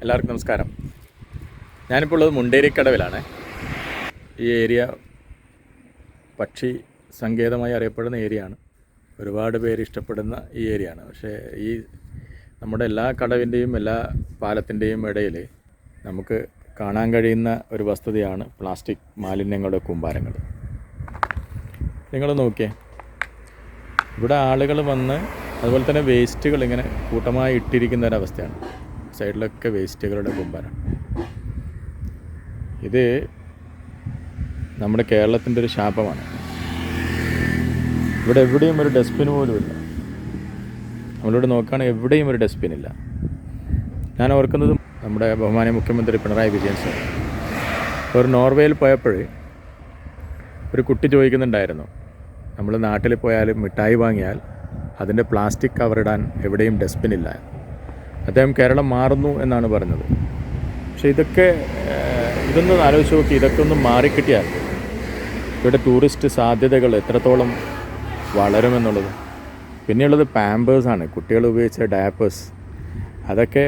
എല്ലാവർക്കും നമസ്കാരം. ഞാനിപ്പോൾ ഉള്ളത് മുണ്ടേരിക്കടവിലാണ്. ഈ ഏരിയ പക്ഷി സങ്കേതമായി അറിയപ്പെടുന്ന ഏരിയയാണ്. ഒരുപാട് പേര് ഇഷ്ടപ്പെടുന്ന ഈ ഏരിയയാണ്. പക്ഷേ ഈ നമ്മുടെ എല്ലാ കടവിൻ്റെയും എല്ലാ പാലത്തിൻ്റെയും ഇടയിൽ നമുക്ക് കാണാൻ കഴിയുന്ന ഒരു വസ്തുതയാണ് പ്ലാസ്റ്റിക് മാലിന്യങ്ങളുടെ കൂമ്പാരങ്ങൾ. നിങ്ങൾ നോക്കിയേ, ഇവിടെ ആളുകൾ വന്ന് അതുപോലെ തന്നെ വേസ്റ്റുകൾ ഇങ്ങനെ കൂട്ടമായി ഇട്ടിരിക്കുന്ന ഒരവസ്ഥയാണ്. സൈഡിലൊക്കെ വേസ്റ്റുകളുടെ കൂമ്പാരം. ഇത് നമ്മുടെ കേരളത്തിൻ്റെ ഒരു ശാപമാണ്. ഇവിടെ എവിടെയും ഒരു ഡസ്റ്റ്ബിൻ പോലുമില്ല. നമ്മളിവിടെ നോക്കുകയാണെങ്കിൽ എവിടെയും ഒരു ഡസ്റ്റ്ബിൻ ഇല്ല. ഞാൻ ഓർക്കുന്നത് നമ്മുടെ ബഹുമാന്യ മുഖ്യമന്ത്രി പിണറായി വിജയൻ സാർ ഒരു നോർവേയിൽ പോയപ്പോൾ ഒരു കുട്ടി ചോദിക്കുന്നുണ്ടായിരുന്നു, നമ്മൾ നാട്ടിൽ പോയാൽ മിഠായി വാങ്ങിയാൽ അതിൻ്റെ പ്ലാസ്റ്റിക് കവറിടാൻ എവിടെയും ഡസ്റ്റ്ബിൻ ഇല്ല. അദ്ദേഹം കേരളം മാറുന്നു എന്നാണ് പറഞ്ഞത്. പക്ഷേ ഇതൊന്നും ആലോചിച്ച് നോക്കി, ഇതൊക്കെ ഒന്ന് മാറിക്കിട്ടിയാൽ ഇവിടെ ടൂറിസ്റ്റ് സാധ്യതകൾ എത്രത്തോളം വളരുമെന്നുള്ളത്. പിന്നെയുള്ളത് പാമ്പേഴ്സാണ്, കുട്ടികൾ ഉപയോഗിച്ച ഡയപ്പേഴ്സ്. അതൊക്കെ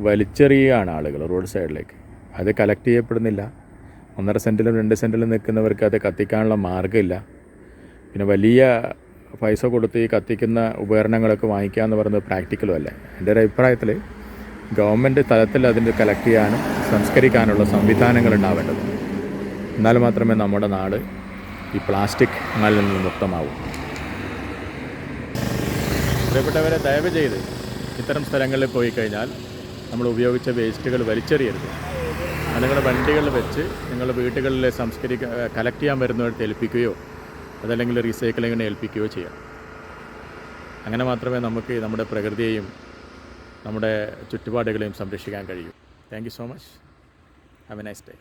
വലിച്ചെറിയുകയാണ് ആളുകൾ റോഡ് സൈഡിലേക്ക്. അത് കളക്ട് ചെയ്യപ്പെടുന്നില്ല. 1.5 സെൻറ്റിലും 2 സെൻറ്റിലും നിൽക്കുന്നവർക്ക് അത് കത്തിക്കാനുള്ള മാർഗ്ഗമില്ല. പിന്നെ വലിയ പൈസ കൊടുത്ത് ഈ കത്തിക്കുന്ന ഉപകരണങ്ങളൊക്കെ വാങ്ങിക്കുക എന്ന് പറയുന്നത് പ്രാക്ടിക്കലും അല്ല. എൻ്റെ ഒരു അഭിപ്രായത്തിൽ ഗവൺമെൻറ് തലത്തിൽ അതിൻ്റെ കളക്ട് ചെയ്യാനും സംസ്കരിക്കാനുള്ള സംവിധാനങ്ങൾ ഉണ്ടാവേണ്ടത്. എന്നാൽ മാത്രമേ നമ്മുടെ നാട് ഈ പ്ലാസ്റ്റിക് മാലിന്യത്തിൽ നിന്ന് മുക്തമാവൂ. പ്രിയപ്പെട്ടവരെ, ദയവ് ചെയ്ത് ഇത്തരം സ്ഥലങ്ങളിൽ പോയി കഴിഞ്ഞാൽ നമ്മൾ ഉപയോഗിച്ച വേസ്റ്റുകൾ വലിച്ചെറിയരുത്. നിങ്ങളുടെ വണ്ടികളിൽ വെച്ച് നിങ്ങൾ വീടുകളിൽ കളക്ട് ചെയ്യാൻ വരുന്നവരെ ഏൽപ്പിക്കുകയോ അതല്ലെങ്കിൽ റീസൈക്ലിങ്ങിനെ ഏൽപ്പിക്കുകയോ ചെയ്യണം. അങ്ങനെ മാത്രമേ നമുക്ക് നമ്മുടെ പ്രകൃതിയെയും നമ്മുടെ ചുറ്റുപാടുകളെയും സംരക്ഷിക്കാൻ കഴിയൂ. Thank you so much. Have A nice day.